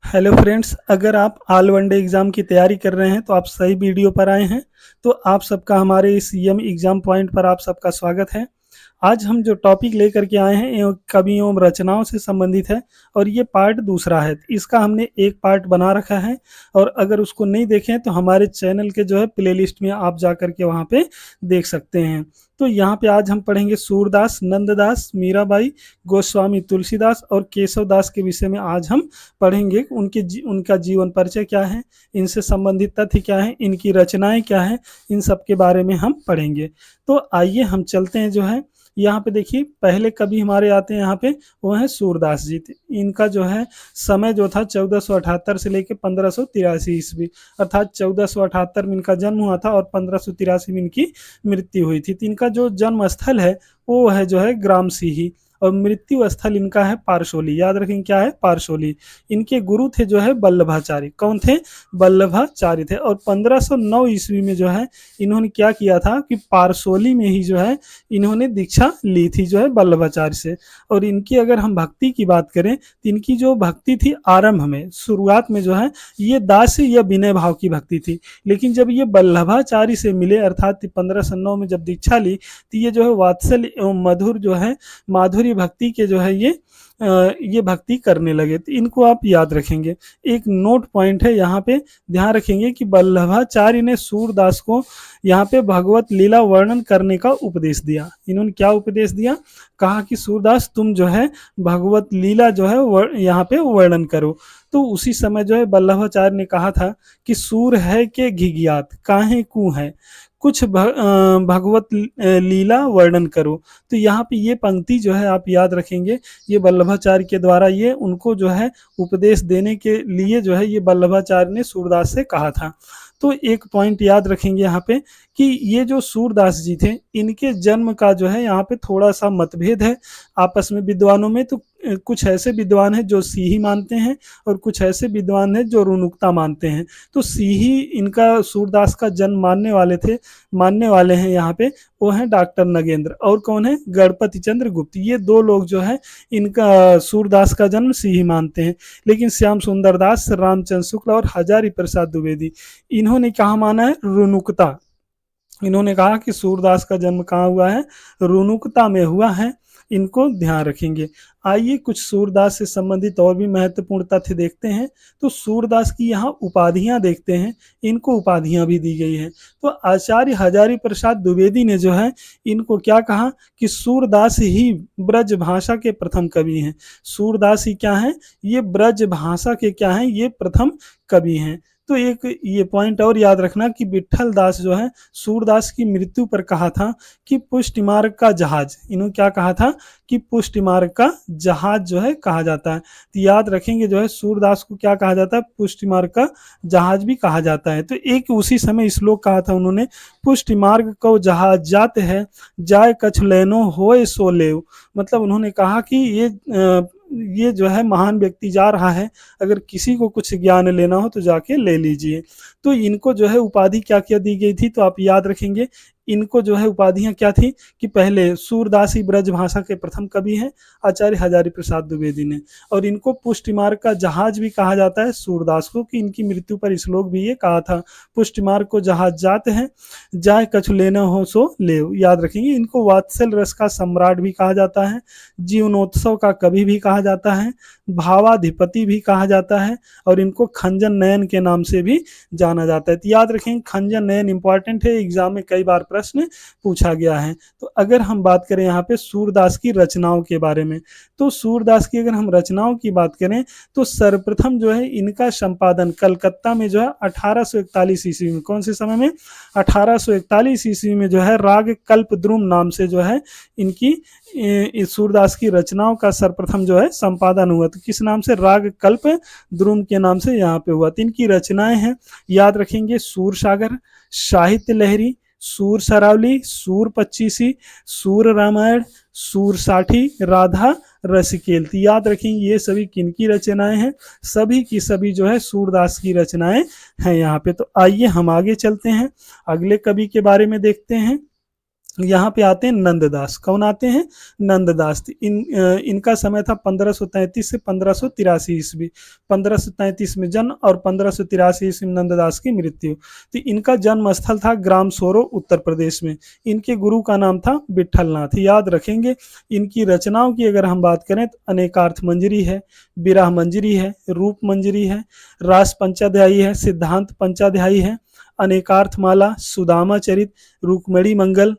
Hello friends, अगर आप all one day exam की तैयारी कर रहे हैं तो आप सही वीडियो पर आए हैं। तो आप सबका हमारे इस यम एग्ज़ाम पॉइंट पर आप सबका स्वागत है। आज हम जो टॉपिक लेकर के आए हैं ये कवियों एवं रचनाओं से संबंधित है और ये पार्ट दूसरा है। इसका हमने एक पार्ट बना रखा है और अगर उसको नहीं देखें तो हमारे चैनल के जो है प्लेलिस्ट में आप जा कर के वहाँ पे देख सकते हैं। तो यहाँ पे आज हम पढ़ेंगे सूरदास, नंददास, मीराबाई, गोस्वामी तुलसीदास और केशव दास के विषय में आज हम पढ़ेंगे। उनका जीवन परिचय क्या है, इनसे संबंधित तथ्य क्या है, इनकी रचनाएं क्या है, इन सब के बारे में हम पढ़ेंगे। तो आइए हम चलते हैं जो है यहाँ पे। देखिए पहले कवि हमारे आते हैं यहाँ पे, वो है सूरदास जी। इनका जो है समय जो था 1478 से लेकर 1583 ईस्वी, अर्थात 1478 में इनका जन्म हुआ था और 1583 में इनकी मृत्यु हुई थी। तो इनका जो जन्म स्थल है वो है जो है ग्राम सीही और मृत्यु स्थल इनका है पारसोली। याद रखें क्या है, पारसोली। इनके गुरु थे जो है वल्लभाचार्य। कौन थे? वल्लभाचार्य थे। और 1509 ईस्वी में जो है इन्होंने क्या किया था कि पारसोली में ही जो है इन्होंने दीक्षा ली थी जो है वल्लभाचार्य से। और इनकी अगर हम भक्ति की बात करें तो इनकी जो भक्ति थी आरंभ में, शुरुआत में जो है ये दास्य या विनय भाव की भक्ति थी। लेकिन जब ये वल्लभाचार्य से मिले अर्थात 1509 में जब दीक्षा ली तो ये जो है वात्सल्य एवं मधुर जो है माधुरी भक्ति के जो है ये भक्ति करने लगे। तो इनको आप याद रखेंगे। एक नोट पॉइंट है यहाँ पे, ध्यान रखेंगे कि वल्लभाचार्य ने सूरदास को यहाँ पे भगवत लीला वर्णन करने का उपदेश दिया। इन्होंने क्या उपदेश दिया? कहा कि सूरदास तुम जो है भगवत लीला जो है यहाँ पे वर्णन करो। तो उसी समय जो है वल्लभाचार्य ने कहा था कि सूर है के घिघियात काहे कू है, कुछ भगवत लीला वर्णन करो। तो यहाँ पे ये पंक्ति जो है आप याद रखेंगे, ये वल्लभाचार्य के द्वारा ये उनको जो है उपदेश देने के लिए जो है ये वल्लभाचार्य ने सूरदास से कहा था। तो एक पॉइंट याद रखेंगे यहाँ पे कि ये जो सूरदास जी थे इनके जन्म का जो है यहाँ पे थोड़ा सा मतभेद है आपस में विद्वानों में। तो कुछ ऐसे विद्वान हैं जो सीही मानते हैं और कुछ ऐसे विद्वान हैं जो रुनुकता मानते हैं। तो सीही इनका सूरदास का जन्म मानने वाले हैं यहाँ पे, वो हैं डॉक्टर नगेंद्र और कौन है, गणपति चंद्र गुप्त। ये दो लोग जो है इनका सूरदास का जन्म सीही मानते हैं। लेकिन श्याम सुंदर दास, रामचंद्र शुक्ल और हजारी प्रसाद द्विवेदी इन्होंने कहा माना है, रुनुकता। इन्होंने कहा कि सूरदास का जन्म कहाँ हुआ है, रुनुकता में हुआ है। इनको ध्यान रखेंगे। आइए कुछ सूरदास से संबंधित और भी महत्वपूर्ण तथ्य देखते हैं। तो सूरदास की यहाँ उपाधियां देखते हैं, इनको उपाधियां भी दी गई हैं। तो आचार्य हजारी प्रसाद द्विवेदी ने जो है इनको क्या कहा कि सूरदास ही ब्रज भाषा के प्रथम कवि हैं। सूरदास ही क्या है, ये ब्रज भाषा के क्या हैं, ये प्रथम कवि हैं। तो एक ये पॉइंट और याद रखना कि विठल दास जो है सूरदास की मृत्यु पर कहा था कि पुष्टि मार्ग का जहाज। इन्होंने क्या कहा था कि पुष्टि मार्ग का जहाज जो है कहा जाता है। तो याद रखेंगे जो है सूरदास को क्या कहा जाता है, पुष्टि मार्ग का जहाज भी कहा जाता है। तो एक उसी समय श्लोक कहा था उन्होंने, पुष्टि मार्ग को जहाज जाते है, जाए कछ लेनो होए सो लेव। मतलब उन्होंने कहा कि ये जो है महान व्यक्ति जा रहा है, अगर किसी को कुछ ज्ञान लेना हो तो जाके ले लीजिए। तो इनको जो है उपाधि क्या क्या दी गई थी, तो आप याद रखेंगे इनको जो है उपाधियां क्या थी कि पहले सूरदास ही ब्रज भाषा के प्रथम कवि हैं आचार्य हजारी प्रसाद द्विवेदी ने, और इनको पुष्टि मार्ग का जहाज भी कहा जाता है सूरदास को, कि इनकी मृत्यु पर श्लोक भी ये कहा था, पुष्टि मार्ग को जहाज जाते हैं, जाए कछु लेना हो सो ले। याद रखेंगे इनको वात्सल रस का सम्राट भी कहा जाता है, जीवनोत्सव का कवि भी कहा जाता है, भावाधिपति भी कहा जाता है, और इनको खंजन नयन के नाम से भी जाना जाता है। तो याद रखें खंजन नयन इंपॉर्टेंट है, एग्जाम में कई बार प्रश्न पूछा गया है। तो अगर हम बात करें यहाँ पे सूरदास की रचनाओं के बारे में, तो सूरदास की अगर हम रचनाओं की बात करें तो सर्वप्रथम जो है इनका संपादन कलकत्ता में जो है 1841 ईस्वी में, कौन से समय में, 1841 ईस्वी में जो है राग कल्पद्रुम नाम से जो है इनकी सूरदास की रचनाओं का सर्वप्रथम जो है संपादन हुआ। तो किस नाम से, राग कल्प द्रुम के नाम से यहाँ पे हुआ। तो इनकी रचनाएं हैं, याद रखेंगे, सूर सागर, साहित्य लहरी, सूर सरावली, सूर पच्चीसी, सूर रामायण, सूर साठी, राधा रसिकेल। तो याद रखेंगे ये सभी किनकी रचनाएं हैं, सभी की सभी जो है सूरदास की रचनाएं हैं यहाँ पे। तो आइए हम आगे चलते हैं, अगले कवि के बारे में देखते हैं। यहाँ पे आते हैं नंददास। कौन आते हैं? नंददास। इनका समय था 1533 से 1583 ईस्वी। 1533 में जन्म और 1583 ईस्वी में नंददास की मृत्यु। तो इनका जन्म स्थल था ग्राम सोरो, उत्तर प्रदेश में। इनके गुरु का नाम था विठलनाथ। याद रखेंगे। इनकी रचनाओं की अगर हम बात करें तो अनेकार्थ मंजरी है, विरह मंजरी है, रूप मंजरी है, रास पंचाध्यायी है, सिद्धांत पंचाध्यायी है, अनेकार्थ माला, सुदामा चरित, रुक्मणी मंगल,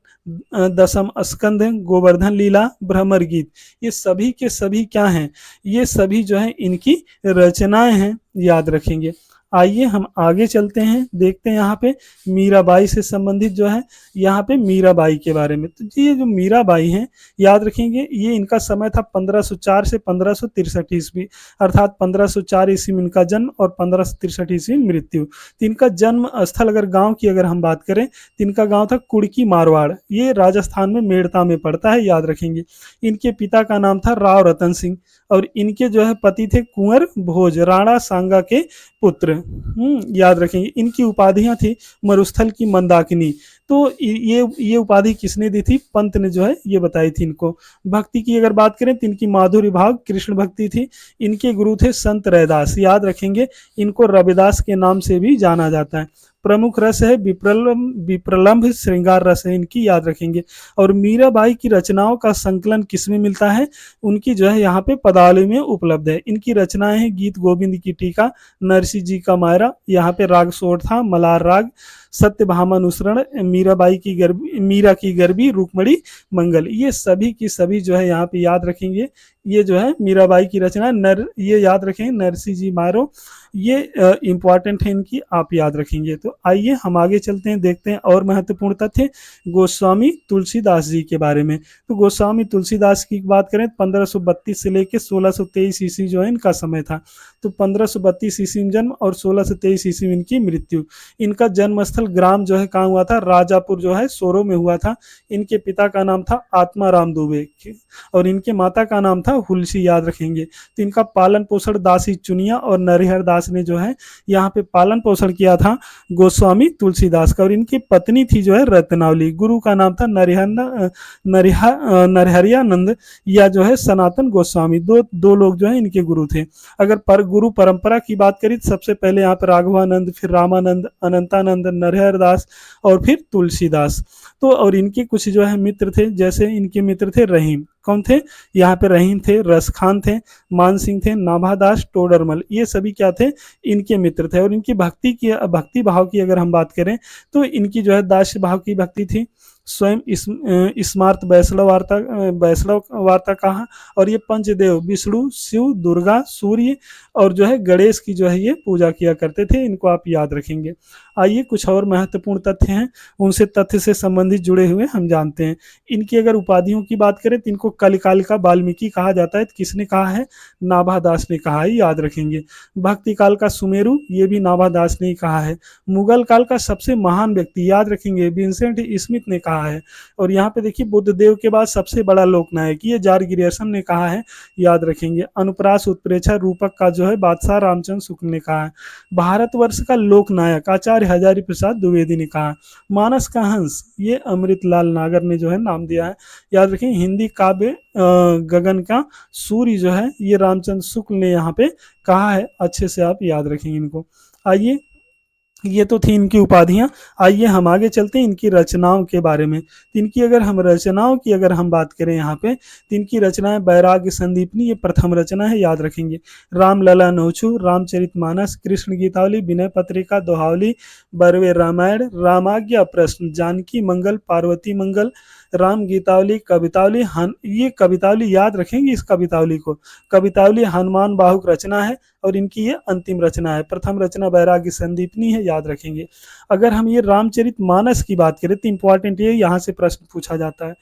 दशम स्कंद, गोवर्धन लीला, भ्रमर गीत। ये सभी के सभी क्या हैं? ये सभी जो है इनकी रचनाएं हैं। याद रखेंगे। आइए हम आगे चलते हैं, देखते हैं यहाँ पे मीराबाई से संबंधित जो है, यहाँ पे मीराबाई के बारे में। तो ये जो मीराबाई हैं, याद रखेंगे, ये इनका समय था 1504 से 1563 ईस्वी, अर्थात 1504 ईस्वी में इनका जन्म और 1563 ईस्वी में मृत्यु। तो इनका जन्म स्थल अगर गांव की अगर हम बात करें तो इनका गांव था कुड़की मारवाड़। ये राजस्थान में मेड़ता में पड़ता है। याद रखेंगे। इनके पिता का नाम था राव रतन सिंह और इनके जो है पति थे कुंवर भोज, राणा सांगा के पुत्र। याद रखेंगे। इनकी उपाधियां थी मरुस्थल की मंदाकिनी। तो ये उपाधि किसने दी थी? पंत ने जो है ये बताई थी इनको। भक्ति की अगर बात करें तो इनकी माधुरी भाव कृष्ण भक्ति थी। इनके गुरु थे संत रैदास। याद रखेंगे। इनको रविदास के नाम से भी जाना जाता है। प्रमुख रस है विप्रलंभ श्रृंगार रस है इनकी। याद रखेंगे। और मीराबाई की रचनाओं का संकलन किसमें मिलता है? उनकी जो है यहाँ पे पदावली में उपलब्ध है। इनकी रचनाएं हैं गीत गोविंद की टीका, नरसिंह जी का मायरा, यहाँ पे राग सोर था, मलार राग, सत्यभामानुसरण, मीराबाई की गर्भी, मीरा की गर्भी, रुक्मणी मंगल। ये सभी की सभी जो है यहाँ पे याद रखेंगे। ये जो है मीराबाई की रचना ये याद रखेंगे। नरसिंह जी मायरो, ये इंपॉर्टेंट है इनकी, आप याद रखेंगे। तो आइए हम आगे चलते हैं, देखते हैं और महत्वपूर्ण तथ्य गोस्वामी तुलसीदास जी के बारे में। तो गोस्वामी तुलसीदास की बात करें 1532 से लेकर 1623 ईस्वी जो है इनका समय था। तो 1532 ईस्वी में जन्म और 1623 ईस्वी में इनकी मृत्यु। इनका जन्म स्थल ग्राम जो है कहाँ हुआ था? राजापुर जो है सोरो में हुआ था। इनके पिता का नाम था आत्माराम दुबे और इनके माता का नाम था हुलसी। याद रखेंगे। तो इनका पालन पोषण दासी चुनिया और नरिहर दास ने जो है यहाँ पे पालन पोषण किया था गोस्वामी तुलसीदास का। और इनकी पत्नी थी जो है रत्नावली। गुरु का नाम था नरहरियानंद या जो है सनातन गोस्वामी। दो लोग जो है इनके गुरु थे। अगर गुरु परंपरा की बात करें तो सबसे पहले यहाँ पे राघवानंद, फिर रामानंद, अनंतानंद, नरहर दास और फिर तुलसीदास। तो और इनके कुछ जो है मित्र थे, जैसे इनके मित्र थे रहीम। कौन थे? यहाँ पे रहीम थे, रसखान थे, मान सिंह थे, नाभादास, टोडरमल। ये सभी क्या थे? इनके मित्र थे। और इनकी भक्ति भाव की अगर हम बात करें तो इनकी जो है दास्य भाव की भक्ति थी। स्वयं स्मार्त वैष्णव वार्ता कहा। और ये पंचदेव विष्णु, शिव, दुर्गा, सूर्य और जो है गणेश की जो है ये पूजा किया करते थे। इनको आप याद रखेंगे। आइए कुछ और महत्वपूर्ण तथ्य हैं, उनसे तथ्य से संबंधित जुड़े हुए हम जानते हैं। इनकी अगर उपाधियों की बात करें तो इनको कलिकाल का वाल्मीकि कहा जाता है। तो किसने कहा है? नाभादास ने कहा है। याद रखेंगे। भक्ति काल का सुमेरु, ये भी नाभादास ने ही कहा है। मुगल काल का सबसे महान व्यक्ति, याद रखेंगे, विंसेंट स्मिथ ने कहा है। और यहाँ पे देखिए बुद्ध देव के बाद सबसे बड़ा लोकनायक, ये जॉर्ज ग्रियर्सन ने कहा है। याद रखेंगे। अनुप्रास उत्प्रेक्षा रूपक का जो है बादशाह रामचंद्र शुक्ल ने कहा है। भारतवर्ष का लोकनायक आचार्य हजारी प्रसाद द्विवेदी ने कहा। मानस का हंस, ये अमृतलाल नागर ने जो है नाम दिया है। याद रखें। हिंदी काव्य गगन का सूर्य जो है ये रामचंद्र शुक्ल ने यहाँ पे कहा है। अच्छे से आप याद रखेंगे इनको। आइए, ये तो थी इनकी उपाधियां। आइए हम आगे चलते हैं इनकी रचनाओं के बारे में। इनकी अगर हम रचनाओं की अगर हम बात करें यहाँ पे तो इनकी रचनाएं बैराग्य संदीपनी, ये प्रथम रचना है। याद रखेंगे। रामलला नौछू, रामचरितमानस, कृष्ण गीतावली, विनय पत्रिका, दोहावली, बरवे रामायण, रामाज्ञा प्रश्न, जानकी मंगल, पार्वती मंगल, राम गीतावली, कवितावली। ये कवितावली याद रखेंगे। इस कवितावली को, कवितावली हनुमान बाहुक रचना है और इनकी ये अंतिम रचना है। प्रथम रचना बैराग्य संदीपनी है। याद रखेंगे। अगर हम ये रामचरितमानस की बात करें तो इंपॉर्टेंट ये यहाँ से प्रश्न पूछा जाता है।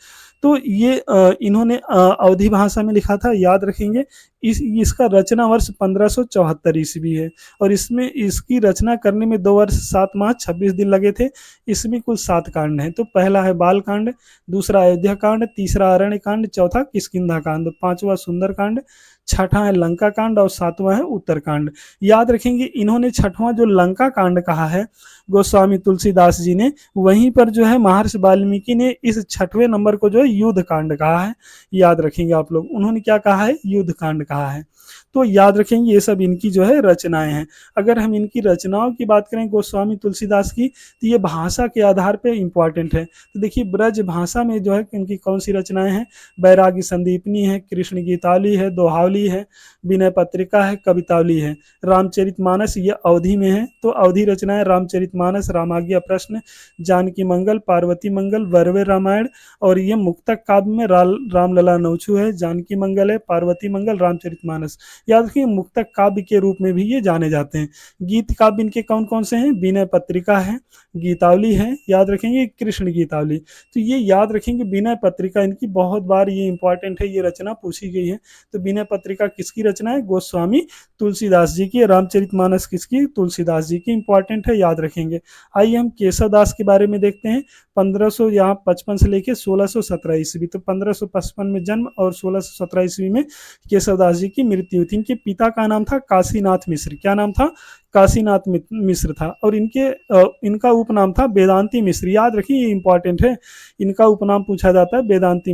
तो ये इन्होंने अवधी भाषा में लिखा था। याद रखेंगे। इसका रचना वर्ष 1574 ईस्वी है और इसमें इसकी रचना करने में 2 वर्ष 7 माह 26 दिन लगे थे। इसमें कुल 7 कांड हैं। तो पहला है बाल कांड, दूसरा अयोध्या कांड, तीसरा अरण्य कांड, चौथा किष्किंधा कांड, पांचवा सुंदर कांड, छठा है लंका कांड और सातवां है उत्तरकांड। याद रखेंगे इन्होंने छठवां जो लंका कांड कहा है गोस्वामी तुलसीदास जी ने, वहीं पर जो है महर्षि वाल्मीकि ने इस छठवें नंबर को जो है युद्ध कांड कहा है। याद रखेंगे आप लोग, उन्होंने क्या कहा है, युद्ध कांड कहा है। तो याद रखेंगे ये सब इनकी जो है रचनाएं हैं। अगर हम इनकी रचनाओं की बात करें गोस्वामी तुलसीदास की, तो ये भाषा के आधार पे इंपॉर्टेंट है। तो देखिए ब्रज भाषा में जो है इनकी कौन सी रचनाएं हैं, बैरागी संदीपनी है, कृष्ण गीतावली है, दोहावली है, विनय पत्रिका है, कवितावली है। रामचरितमानस ये अवधि में है, तो अवधि रचनाएं रामचरितमानस, रामाज्ञा प्रश्न, जानकी मंगल, पार्वती मंगल, वरवे रामायण, और ये मुक्तक काव्य में रामलला नौछू है, जानकी मंगल है, पार्वती मंगल, रामचरितमानस। याद रखिए मुक्तक काव्य के रूप में भी ये जाने जाते हैं। गीत काव्य इनके कौन कौन से हैं, विनय पत्रिका है, गीतावली है, याद रखेंगे कृष्ण गीतावली। तो ये याद रखेंगे विनय पत्रिका इनकी बहुत बार ये इंपॉर्टेंट है, ये रचना पूछी गई है। तो विनय पत्रिका किसकी रचना है, गोस्वामी तुलसीदास जी की। रामचरितमानस किसकी, तुलसीदास जी की, इंपॉर्टेंट है, याद रखेंगे। आइए हम केशव दास के बारे में देखते हैं। 1555 से लेके 1617 ईस्वी, तो 1555 में जन्म और 1617 ईस्वी में केशव दास जी की मृत्यु थी। इनके पिता का नाम था काशीनाथ मिश्र। क्या नाम था, काशीनाथ मिश्र था। और इनका उपनाम था वेदांती मिश्र। याद रखिए ये इंपॉर्टेंट है, इनका उपनाम पूछा जाता है वेदांती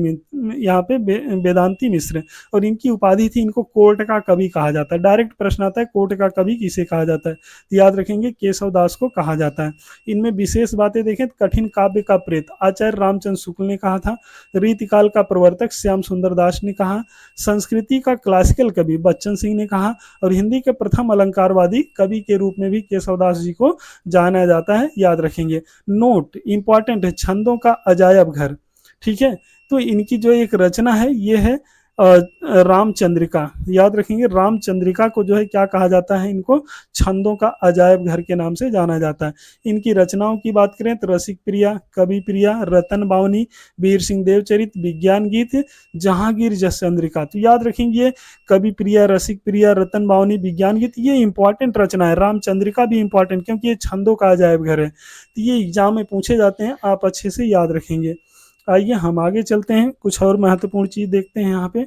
यहाँ पे वेदांती मिश्र। और इनकी उपाधि थी, इनको कोर्ट का कवि कहा जाता है। डायरेक्ट प्रश्न आता है कोर्ट का कवि किसे कहा जाता है, तो याद रखेंगे केशव दास को कहा जाता है। इनमें विशेष बातें देखें, कठिन काव्य का प्रेत आचार्य रामचंद्र शुक्ल ने कहा था, रीतिकाल का प्रवर्तक श्याम सुंदर दास ने कहा, संस्कृति का क्लासिकल कवि बच्चन सिंह ने कहा, और हिंदी के प्रथम अलंकारवादी कवि के रूप में भी केशवदास जी को जाना जाता है। याद रखेंगे। नोट इंपॉर्टेंट है, छंदों का अजायब घर। ठीक है, तो इनकी जो एक रचना है ये है रामचंद्रिका। याद रखेंगे रामचंद्रिका को जो है क्या कहा जाता है, इनको छंदों का अजायब घर के नाम से जाना जाता है। इनकी रचनाओं की बात करें तो रसिक प्रिया, कवि प्रिया, रतन बावनी, वीर सिंह देवचरित, विज्ञान गीत, जहांगीर जसचंद्रिका। तो याद रखेंगे कवि प्रिया, रसिक प्रिया, रतन बावनी, विज्ञान गीत, ये इंपॉर्टेंट रचना है। रामचंद्रिका भी इंपॉर्टेंट क्योंकि ये छंदों का अजायब घर है। तो ये एग्जाम में पूछे जाते हैं, आप अच्छे से याद रखेंगे। आइए हम आगे चलते हैं, कुछ और महत्वपूर्ण चीज़ देखते हैं यहाँ पे।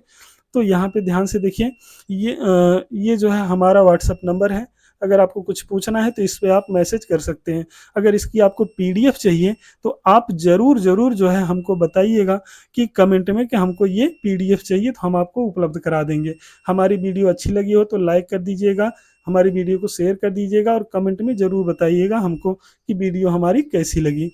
तो यहाँ पे ध्यान से देखिए, ये जो है हमारा व्हाट्सअप नंबर है। अगर आपको कुछ पूछना है तो इस पे आप मैसेज कर सकते हैं। अगर इसकी आपको पीडीएफ चाहिए तो आप ज़रूर ज़रूर जो है हमको बताइएगा कि कमेंट में कि हमको ये पीडीएफ चाहिए, तो हम आपको उपलब्ध करा देंगे। हमारी वीडियो अच्छी लगी हो तो लाइक कर दीजिएगा, हमारी वीडियो को शेयर कर दीजिएगा, और कमेंट में ज़रूर बताइएगा हमको कि वीडियो हमारी कैसी लगी।